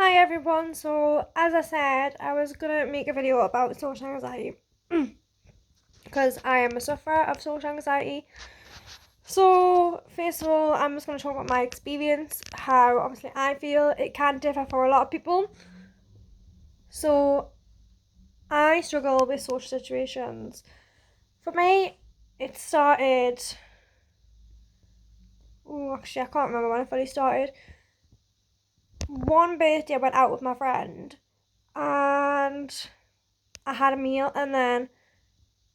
Hi everyone, so as I said, I was gonna make a video about social anxiety because I am a sufferer of social anxiety. So, first of all, I'm just gonna talk about my experience, how obviously I feel it can differ for a lot of people. So, I struggle with social situations. For me, it started. Oh, actually, I can't remember when it fully started. One birthday, I went out with my friend and I had a meal, and then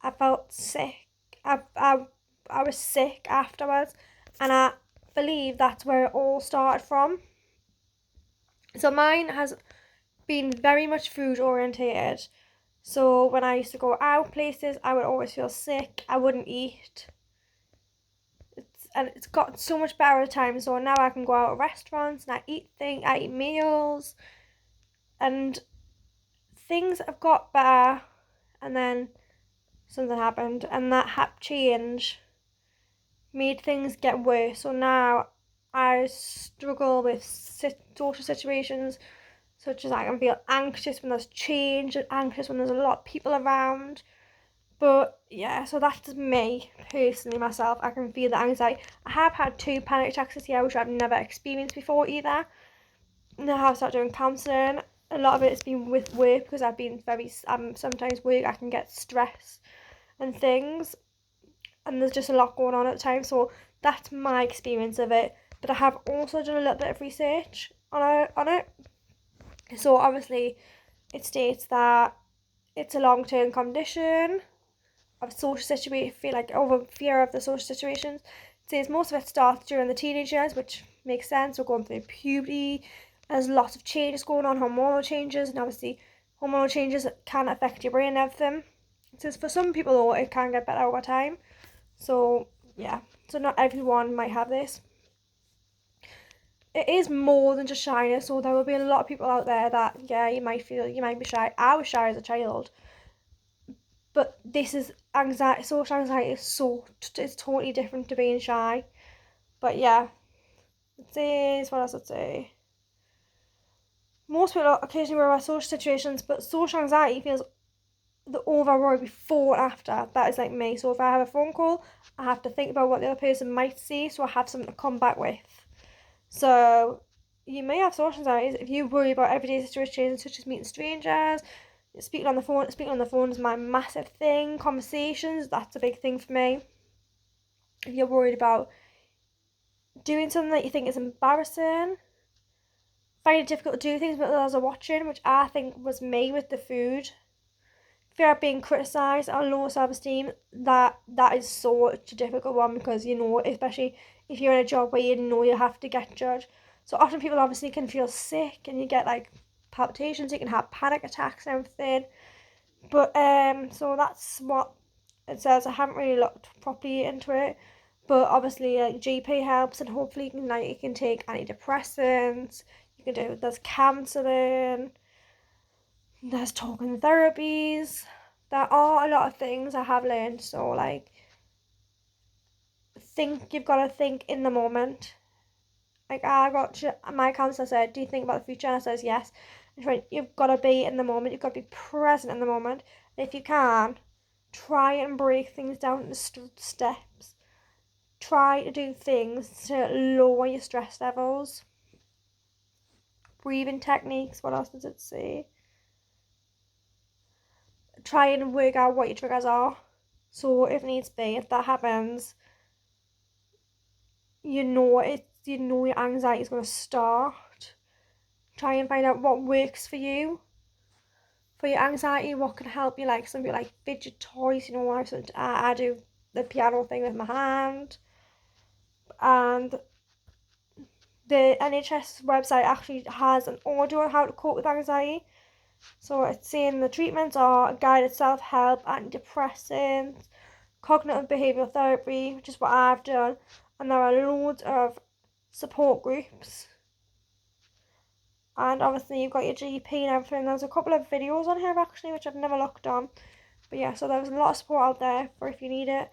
I felt sick. I was sick afterwards, and I believe that's where it all started from. So mine has been very much food orientated. So when I used to go out places, I would always feel sick. I wouldn't eat. It's gotten so much better at times. So now I can go out at restaurants and I eat meals, and things have got better. And then something happened, and that change made things get worse. So now I struggle with social situations, such as I can feel anxious when there's change and anxious when there's a lot of people around. But yeah, so that's me personally, myself. I can feel the anxiety. I have had 2 panic attacks this year, which I've never experienced before either. And I have started doing counselling. A lot of it has been with work because I've been sometimes work I can get stress and things, and there's just a lot going on at the time. So that's my experience of it. But I have also done a little bit of research on it. So obviously, it states that it's a long-term condition of social situation. Feel like over fear of the social situations. It says most of it starts during the teenage years, which makes sense. We're going through puberty. There's lots of changes going on, hormonal changes, and obviously hormonal changes can affect your brain and everything. It says for some people though, it can get better over time. So yeah, so not everyone might have this. It is more than just shyness, so there will be a lot of people out there that, yeah, you might be shy. I was shy as a child, but this is anxiety. Social anxiety it's totally different to being shy. But yeah, it says, what else I'd say. Most people occasionally worry about social situations, but social anxiety feels the overworry before and after. That is like me. So if I have a phone call, I have to think about what the other person might say, so I have something to come back with. So you may have social anxiety if you worry about everyday situations such as meeting strangers, speaking on the phone. Speaking on the phone is my massive thing. Conversations, that's a big thing for me. If you're worried about doing something that you think is embarrassing, find it difficult to do things but others are watching, which I think was me with the food. Fear of being criticised and low self-esteem, that is such a difficult one because, especially if you're in a job where you have to get judged. So often people obviously can feel sick and you get like palpitations, you can have panic attacks and everything. But so that's what it says. I haven't really looked properly into it, but obviously like GP helps, and hopefully you can take antidepressants. You can do there's counselling, there's talking therapies. There are a lot of things I have learned. So like, you've got to think in the moment. Like my counsellor said, do you think about the future? And I says yes. And she went, you've got to be in the moment. You've got to be present in the moment. And if you can, try and break things down into steps. Try to do things to lower your stress levels. Breathing techniques. What else does it say? Try and work out what your triggers are. So if needs be, if that happens, your anxiety is going to start. Try and find out what works for you for your anxiety, what can help you. Like some people like fidget toys, I do the piano thing with my hand. And the NHS website actually has an audio on how to cope with anxiety. So it's saying the treatments are guided self-help, antidepressants, cognitive behavioural therapy, which is what I've done, and there are loads of support groups. And obviously you've got your GP and everything. There's a couple of videos on here actually which I've never looked on. But yeah, so there's a lot of support out there for if you need it.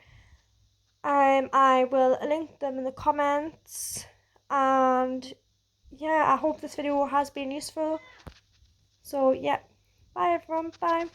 I will link them in the comments, and yeah, I hope this video has been useful. So yeah, bye everyone, bye.